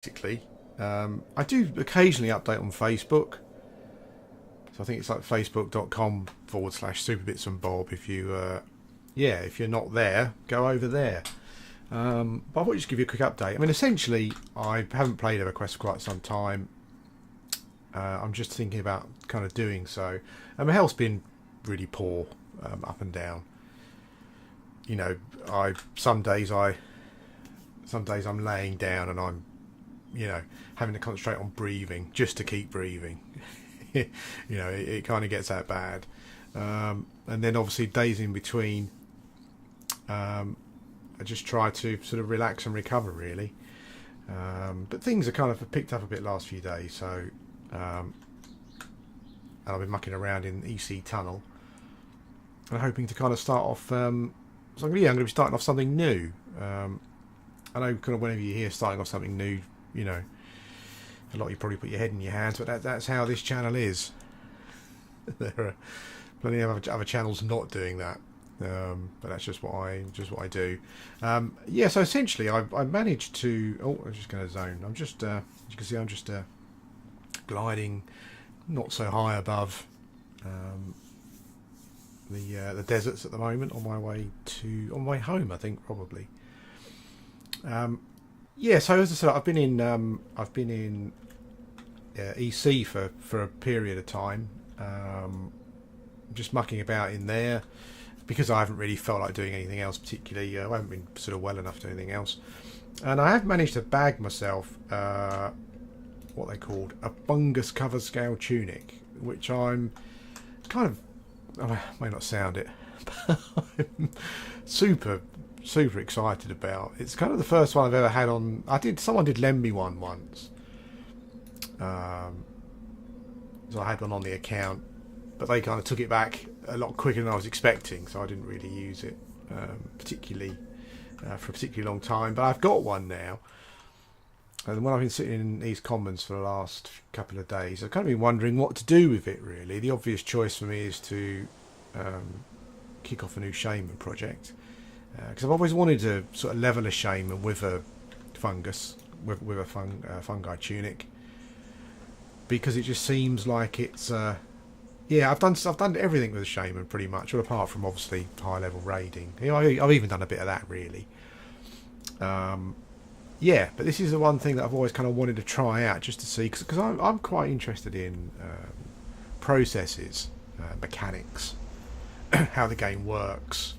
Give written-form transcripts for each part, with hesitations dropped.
basically. I do occasionally update on Facebook. So I think it's like facebook.com/superbits and bob. If you, if you're not there, go over there. But I thought I'd just give you a quick update. I mean, essentially, I haven't played Everquest for quite some time. I'm just thinking about kind of doing so. And my health's been really poor, up and down. You know, some days I'm laying down and I'm, having to concentrate on breathing just to keep breathing. It kind of gets that bad. And then obviously days in between, I just try to sort of relax and recover really. But things are kind of picked up a bit last few days, so and I've been mucking around in EC Tunnel and hoping to kind of start off. So I'm going to be starting off something new. I know kind of whenever you hear starting off something new, a lot of you probably put your head in your hands, but that's how this channel is. There are plenty of other channels not doing that, but that's just what I do. So essentially, I managed to. Oh, I'm just going to zone. I'm just, as you can see, I'm just gliding, not so high above the deserts at the moment, on my way home, I think probably. So as I said, I've been in EC for a period of time, just mucking about in there because I haven't really felt like doing anything else particularly. I haven't been sort of well enough to do anything else, and I have managed to bag myself what they called a fungus cover scale tunic, which I'm kind of, I may not sound it, but I'm super excited about. It's kind of the first one I've ever had on. Someone did lend me one once, so I had one on the account, but they kind of took it back a lot quicker than I was expecting, so I didn't really use it particularly for a particularly long time. But I've got one now, and when I've been sitting in East Commons for the last couple of days, I've kind of been wondering what to do with it really. The obvious choice for me is to kick off a new shaman project, because I've always wanted to sort of level a shaman with a fungus, with a fungi tunic, because it just seems like it's I've done everything with a shaman pretty much, well, apart from obviously high level raiding. I've even done a bit of that really. But this is the one thing that I've always kind of wanted to try out, just to see, because I'm quite interested in processes, mechanics, how the game works.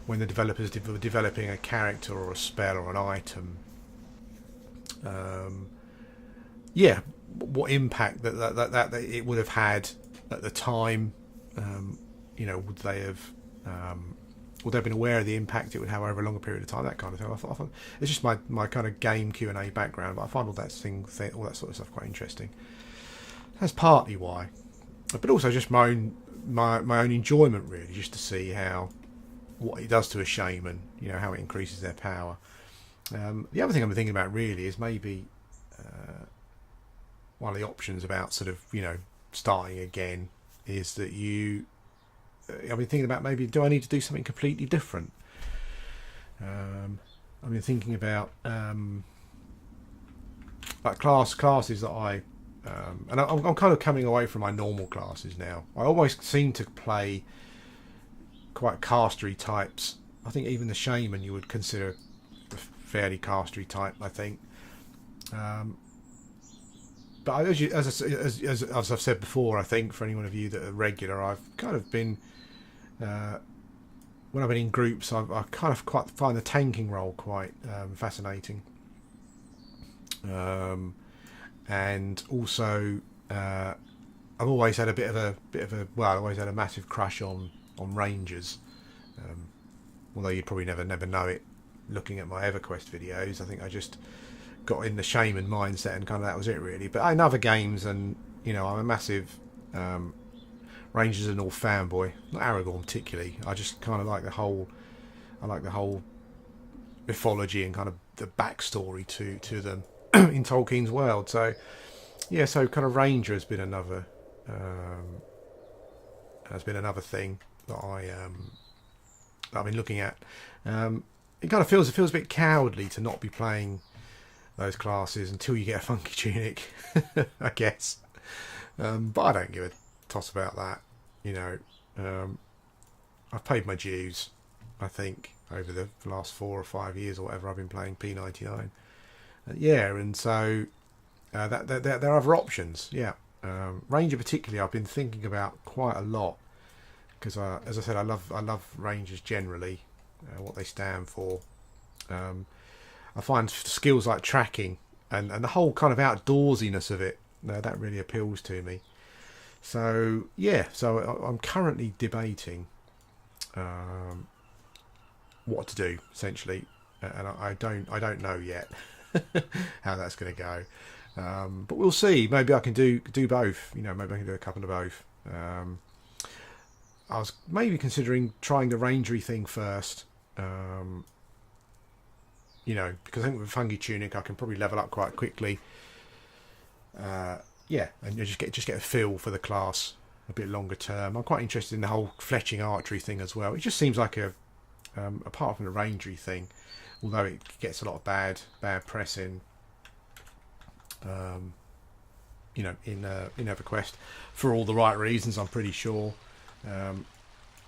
When the developers were developing a character or a spell or an item, what impact that it would have had at the time. Would they have been aware of the impact it would have over a longer period of time, that kind of thing. I thought it's just my kind of game Q&A background, but I find all that sort of stuff quite interesting. That's partly why, but also just my own enjoyment really, just to see what it does to a shaman, how it increases their power. The other thing I'm thinking about really is maybe one of the options about sort of starting again is that I've been thinking about, maybe do I need to do something completely different. I've been thinking about like classes that and I'm kind of coming away from my normal classes now. I always seem to play quite castery types. I think even the shaman you would consider a fairly castery type, I think. But as I've said before, I think for anyone of you that are regular, I've kind of been when I've been in groups, I kind of quite find the tanking role quite fascinating, and also I've always had I always had a massive crush on rangers, although you'd probably never know it looking at my Everquest videos. I think I just got in the shaman mindset and kind of that was it really. But in other games, and I'm a massive Rangers and North fanboy, not Aragorn particularly. I just kind of like the whole mythology and kind of the backstory to them in Tolkien's world. So so kind of Ranger has been another thing that I've been looking at. It kind of feels a bit cowardly to not be playing those classes until you get a funky tunic, I guess. But I don't give a toss about that. You know, I've paid my dues, I think, over the last 4 or 5 years or whatever I've been playing P99. Yeah, and so there are other options. Yeah, Ranger particularly, I've been thinking about quite a lot because, as I said, I love Rangers generally, what they stand for. I find skills like tracking and the whole kind of outdoorsiness of it, that really appeals to me. So yeah, so I'm currently debating what to do essentially, and I don't know yet how that's going to go, but we'll see. Maybe I can do both. You know, maybe I can do a couple of both. I was maybe considering trying the rangery thing first. You know, because I think with fungi tunic I can probably level up quite quickly. Yeah, and you just get a feel for the class a bit longer term. I'm quite interested in the whole fletching archery thing as well. It just seems like apart from the rangery thing, although it gets a lot of bad press in, you know, in Everquest for all the right reasons, I'm pretty sure.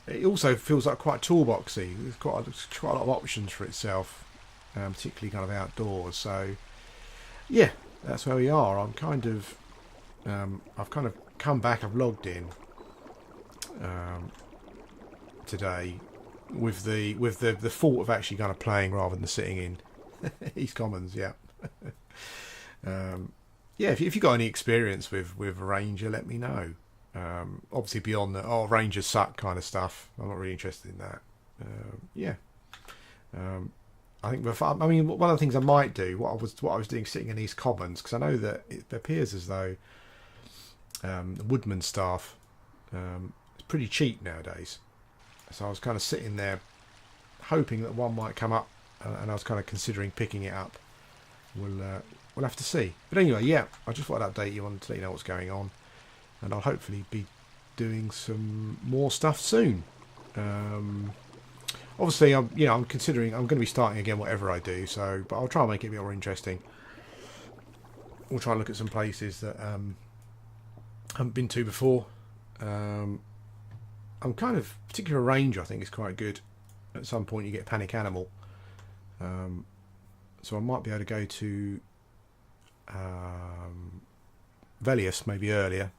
It also feels like quite toolboxy. There's quite a lot of options for itself, particularly kind of outdoors. So yeah, that's where we are. I'm kind of I've kind of come back. I've logged in today with the thought of actually kind of playing rather than sitting in East Commons. Yeah. Yeah, if you've got any experience with Ranger, let me know. Obviously beyond the Rangers suck kind of stuff, I'm not really interested in that. Yeah. I think I mean, one of the things I might do, what I was doing sitting in East Commons, because I know that it appears as though the woodman staff is pretty cheap nowadays. So I was kind of sitting there hoping that one might come up, and I was kind of considering picking it up. We'll have to see. But anyway, yeah, I just thought I'd update you on to let you know what's going on, and I'll hopefully be doing some more stuff soon. Obviously, I'm considering I'm going to be starting again whatever I do. So, but I'll try and make it a bit more interesting. We'll try and look at some places that haven't been to before. I'm kind of particular range. I think is quite good. At some point, you get Panic Animal, so I might be able to go to Velius maybe earlier,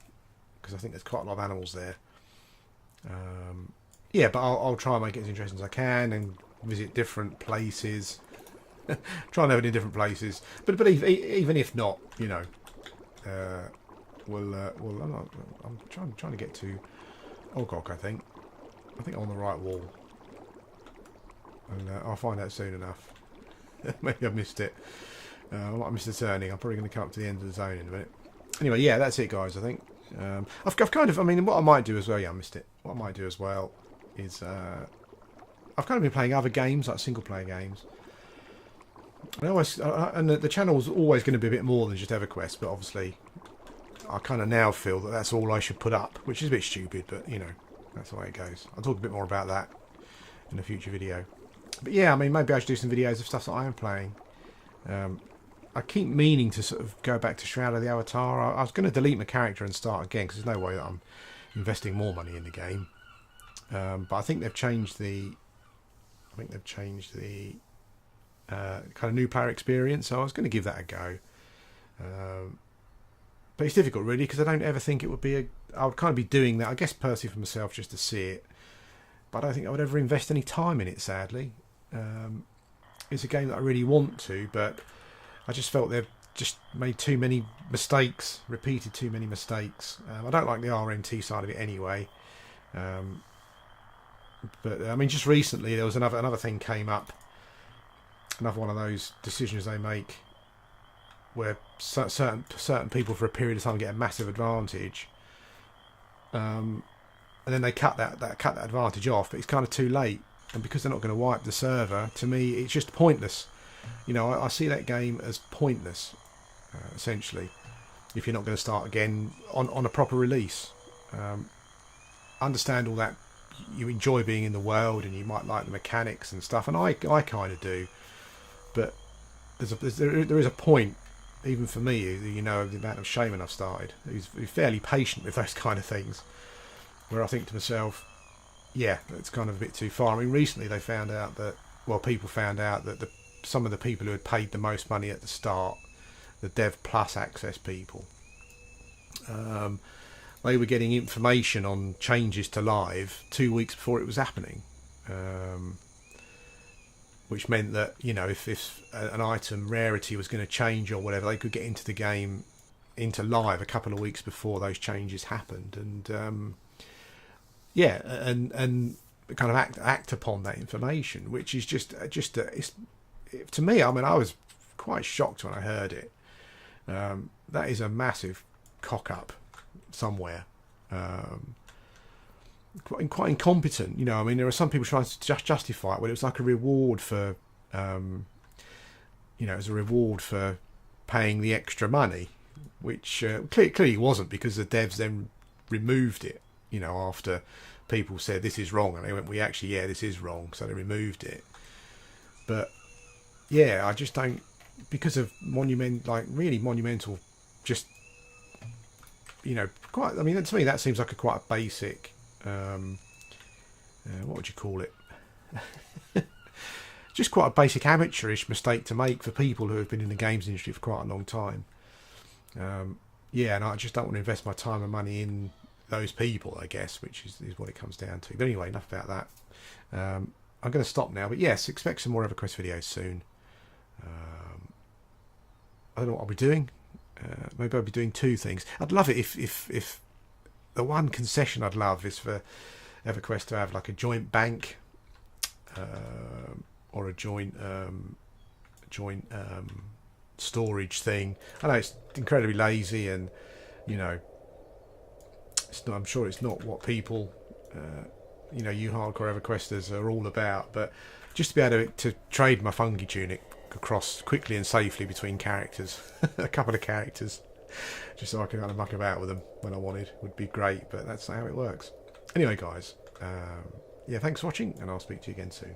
because I think there's quite a lot of animals there. Yeah, but I'll try and make it as interesting as I can and visit different places. Try and have it in different places. But even if not, you know, I'm trying to get to Ogok. I think I'm on the right wall, and I'll find out soon enough. Maybe I've missed it. I might have missed the turning. I'm probably going to come up to the end of the zone in a minute. Anyway, yeah, that's it, guys. I think I've kind of. I mean, what I might do as well. Yeah, I missed it. What I might do as well is I've kind of been playing other games, like single-player games. And the channel's always going to be a bit more than just EverQuest, but obviously I kind of now feel that that's all I should put up, which is a bit stupid, but you know, that's the way it goes. I'll talk a bit more about that in a future video. But yeah, I mean, maybe I should do some videos of stuff that I am playing. I keep meaning to sort of go back to Shroud of the Avatar. I was going to delete my character and start again, because there's no way that I'm investing more money in the game. But I think they've changed the kind of new player experience, so I was going to give that a go. But it's difficult, really, because I don't ever think it would be I would kind of be doing that, I guess, personally for myself, just to see it. But I don't think I would ever invest any time in it, sadly. It's a game that I really want to, but I just felt they've just made too many mistakes, repeated too many mistakes. I don't like the RMT side of it anyway. But I mean, just recently there was another thing came up, another one of those decisions they make, where certain people for a period of time get a massive advantage, and then they cut that advantage off. But it's kind of too late, and because they're not going to wipe the server, to me it's just pointless. You know, I see that game as pointless, essentially, if you're not going to start again on a proper release. Understand all that. You enjoy being in the world and you might like the mechanics and stuff, and I kind of do, but there is a point, even for me, you know, of the amount of shaman I've started, who's fairly patient with those kind of things, where I think to myself, yeah, it's kind of a bit too far. I mean, recently they found out that, well, people found out that some of the people who had paid the most money at the start, the Dev Plus access people, they were getting information on changes to live 2 weeks before it was happening. Which meant that, you know, if an item rarity was going to change or whatever, they could get into the game, into live a couple of weeks before those changes happened, and yeah, and kind of act upon that information, which is just to me. I mean, I was quite shocked when I heard it. That is a massive cock up somewhere. Quite incompetent, you know. I mean, there are some people trying to justify it. Well, it was like a reward for, you know, as a reward for paying the extra money, which clearly wasn't, because the devs then removed it. You know, after people said this is wrong, and they went, "We actually, yeah, this is wrong," so they removed it. But yeah, I just don't, because of really monumental, just, you know, quite. I mean, to me, that seems like quite a basic. What would you call it? Just quite a basic amateurish mistake to make for people who have been in the games industry for quite a long time. Yeah, and I just don't want to invest my time and money in those people, I guess, which is what it comes down to. But anyway, enough about that. I'm going to stop now, but yes, expect some more Everquest videos soon. I don't know what I'll be doing. Maybe I'll be doing two things. I'd love it if the one concession I'd love is for Everquest to have like a joint bank, or a joint storage thing. I know it's incredibly lazy, and you know, I'm sure it's not what people, you know, you hardcore Everquesters are all about. But just to be able to trade my fungi tunic across quickly and safely between characters, a couple of characters, just so I can kind of muck about with them when I wanted, would be great. But that's not how it works. Anyway, guys, yeah, thanks for watching, and I'll speak to you again soon.